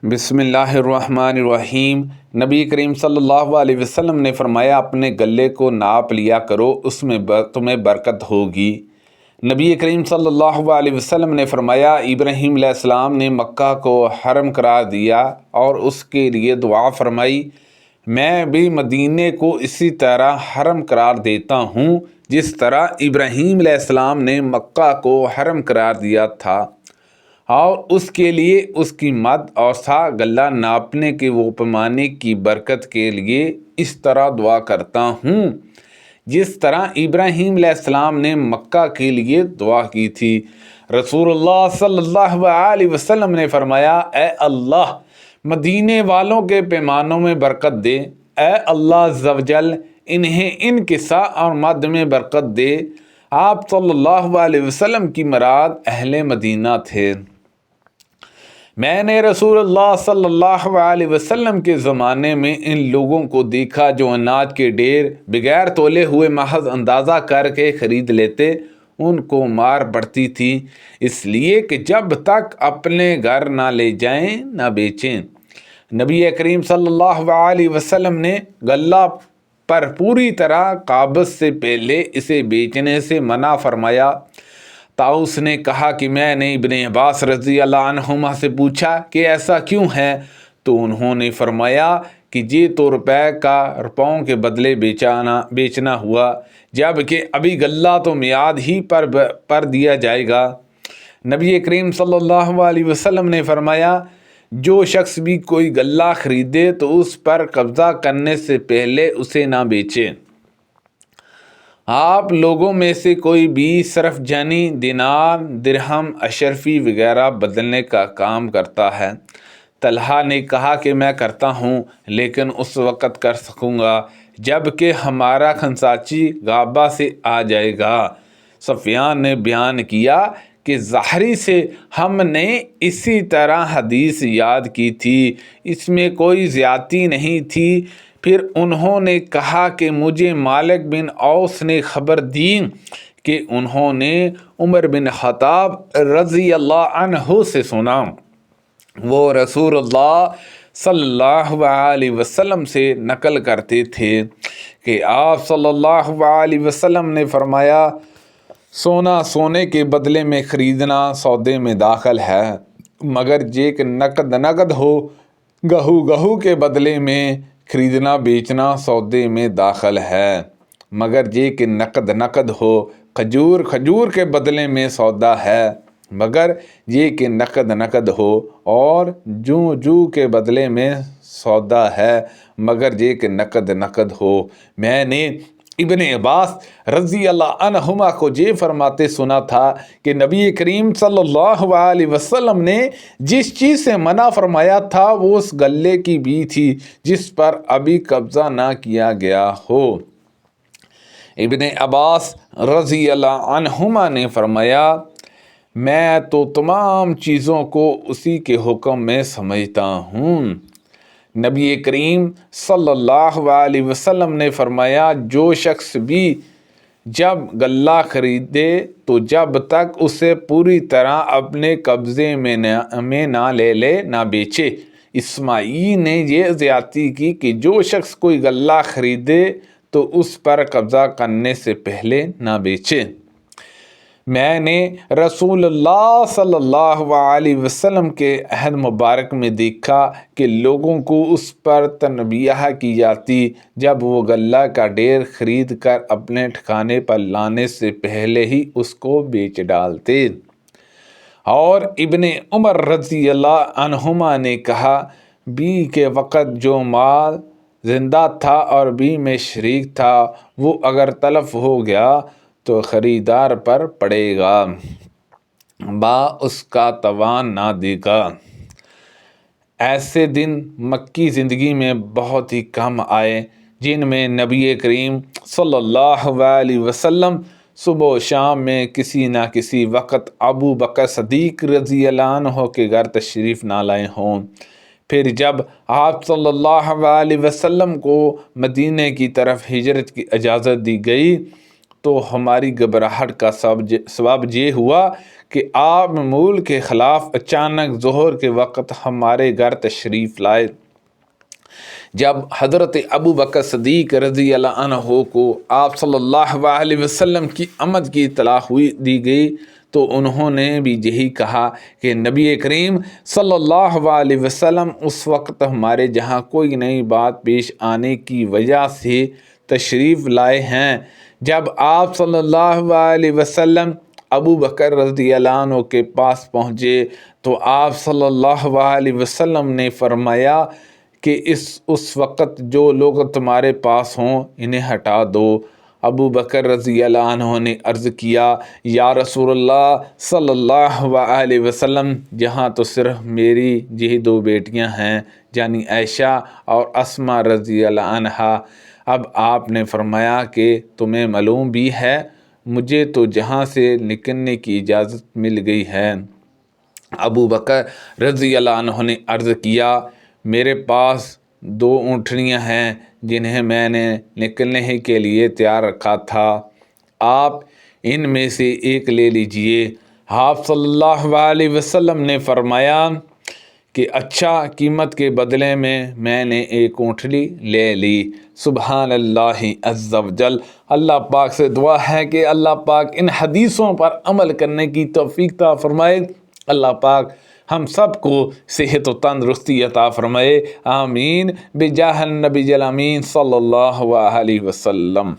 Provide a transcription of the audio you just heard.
بسم اللہ الرحمن الرحیم۔ نبی کریم صلی اللہ علیہ وسلم نے فرمایا اپنے گلے کو ناپ لیا کرو، اس میں تمہیں برکت ہوگی۔ نبی کریم صلی اللہ علیہ وسلم نے فرمایا ابراہیم علیہ السلام نے مکہ کو حرم قرار دیا اور اس کے لیے دعا فرمائی، میں بھی مدینے کو اسی طرح حرم قرار دیتا ہوں جس طرح ابراہیم علیہ السلام نے مکہ کو حرم قرار دیا تھا، اور اس کے لیے اس کی مد اور سا گلہ ناپنے کے وہ پیمانے کی برکت کے لیے اس طرح دعا کرتا ہوں جس طرح ابراہیم علیہ السلام نے مکہ کے لیے دعا کی تھی۔ رسول اللہ صلی اللہ علیہ وسلم نے فرمایا، اے اللہ مدینے والوں کے پیمانوں میں برکت دے، اے اللہ عز و جل انہیں ان کے سا اور مد میں برکت دے۔ آپ صلی اللہ علیہ وسلم کی مراد اہل مدینہ تھے۔ میں نے رسول اللہ صلی اللہ علیہ وسلم کے زمانے میں ان لوگوں کو دیکھا جو اناج کے ڈھیر بغیر تولے ہوئے محض اندازہ کر کے خرید لیتے، ان کو مار پڑتی تھی، اس لیے کہ جب تک اپنے گھر نہ لے جائیں نہ بیچیں۔ نبی کریم صلی اللہ علیہ وسلم نے غلہ پر پوری طرح قابض سے پہلے اسے بیچنے سے منع فرمایا۔ طاؤس نے کہا کہ میں نے ابن عباس رضی اللہ عنہما سے پوچھا کہ ایسا کیوں ہے، تو انہوں نے فرمایا کہ یہ تو روپے کا روپوں کے بدلے بیچنا ہوا، جبکہ ابھی غلہ تو میعاد ہی پر دیا جائے گا۔ نبی کریم صلی اللہ علیہ وسلم نے فرمایا، جو شخص بھی کوئی غلہ خریدے تو اس پر قبضہ کرنے سے پہلے اسے نہ بیچے۔ آپ لوگوں میں سے کوئی بھی صرف جنی، دینار، درہم، اشرفی وغیرہ بدلنے کا کام کرتا ہے؟ طلحہ نے کہا کہ میں کرتا ہوں، لیکن اس وقت کر سکوں گا جب کہ ہمارا خنساچی غابہ سے آ جائے گا۔ سفیان نے بیان کیا کہ ظاہری سے ہم نے اسی طرح حدیث یاد کی تھی، اس میں کوئی زیادتی نہیں تھی۔ پھر انہوں نے کہا کہ مجھے مالک بن اوس نے خبر دی کہ انہوں نے عمر بن خطاب رضی اللہ عنہ سے سنا، وہ رسول اللہ صلی اللہ علیہ وسلم سے نقل کرتے تھے کہ آپ صلی اللہ علیہ وسلم نے فرمایا، سونا سونے کے بدلے میں خریدنا سودے میں داخل ہے، مگر یہ کہ نقد ہو، گہو کے بدلے میں خریدنا بیچنا سودے میں داخل ہے، مگر یہ کہ نقد ہو، کھجور کے بدلے میں سودا ہے، مگر یہ کہ نقد ہو، اور جو کے بدلے میں سودا ہے، مگر یہ کہ نقد ہو۔ میں نے ابن عباس رضی اللہ عنہما کو یہ فرماتے سنا تھا کہ نبی کریم صلی اللہ علیہ وسلم نے جس چیز سے منع فرمایا تھا وہ اس غلے کی بھی تھی جس پر ابھی قبضہ نہ کیا گیا ہو۔ ابن عباس رضی اللہ عنہما نے فرمایا، میں تو تمام چیزوں کو اسی کے حکم میں سمجھتا ہوں۔ نبی کریم صلی اللہ علیہ وسلم نے فرمایا، جو شخص بھی جب غلہ خریدے تو جب تک اسے پوری طرح اپنے قبضے میں نہ لے نہ بیچے۔ اسماعیل نے یہ زیادتی کی کہ جو شخص کوئی غلہ خریدے تو اس پر قبضہ کرنے سے پہلے نہ بیچے۔ میں نے رسول اللہ صلی اللہ علیہ وسلم کے عہد مبارک میں دیکھا کہ لوگوں کو اس پر تنبیہ کی جاتی جب وہ غلہ کا ڈھیر خرید کر اپنے ٹھکانے پر لانے سے پہلے ہی اس کو بیچ ڈالتے۔ اور ابن عمر رضی اللہ عنہما نے کہا، بی کے وقت جو مال زندہ تھا اور بی میں شریک تھا وہ اگر تلف ہو گیا تو خریدار پر پڑے گا، اس کا تاوان نہ دے گا۔ ایسے دن مکی زندگی میں بہت ہی کم آئے جن میں نبی کریم صلی اللہ علیہ وسلم صبح و شام میں کسی نہ کسی وقت ابو بکر صدیق رضی اللہ عنہ کے گھر تشریف نہ لائے ہوں۔ پھر جب آپ صلی اللہ علیہ وسلم کو مدینے کی طرف ہجرت کی اجازت دی گئی تو ہماری گھبراہٹ کا سبب یہ ہوا کہ آپ معمول کے خلاف اچانک ظہر کے وقت ہمارے گھر تشریف لائے۔ جب حضرت ابو بکر صدیق رضی اللہ عنہ کو آپ صلی اللہ علیہ وسلم کی آمد کی اطلاع دی گئی تو انہوں نے بھی یہی کہا کہ نبی کریم صلی اللہ علیہ وسلم اس وقت ہمارے جہاں کوئی نئی بات پیش آنے کی وجہ سے تشریف لائے ہیں۔ جب آپ صلی اللہ علیہ وسلم ابو بکر رضی اللہ عنہ کے پاس پہنچے تو آپ صلی اللہ علیہ وسلم نے فرمایا کہ اس وقت جو لوگ تمہارے پاس ہوں انہیں ہٹا دو۔ ابو بکر رضی اللہ عنہ نے عرض کیا یا رسول اللہ صلی اللہ علیہ وسلم، جہاں تو صرف میری یہی دو بیٹیاں ہیں یعنی عائشہ اور اسماء رضی اللہ عنہا۔ اب آپ نے فرمایا کہ تمہیں معلوم بھی ہے مجھے تو جہاں سے نکلنے کی اجازت مل گئی ہے۔ ابو بکر رضی اللہ عنہ نے عرض کیا میرے پاس 2 اونٹنیاں ہیں جنہیں میں نے نکلنے کے لیے تیار رکھا تھا، آپ ان میں سے ایک لے لیجئے۔ آپ صلی اللہ علیہ وسلم نے فرمایا کہ اچھا، قیمت کے بدلے میں نے ایک اونٹنی لے لی۔ سبحان اللہ عز و جل۔ اللہ پاک سے دعا ہے کہ اللہ پاک ان حدیثوں پر عمل کرنے کی توفیق عطا فرمائے۔ اللہ پاک ہم سب کو صحت و تندرستی عطا فرمائے، آمین، بجاہ النبی الامین صلی اللہ علیہ وسلم۔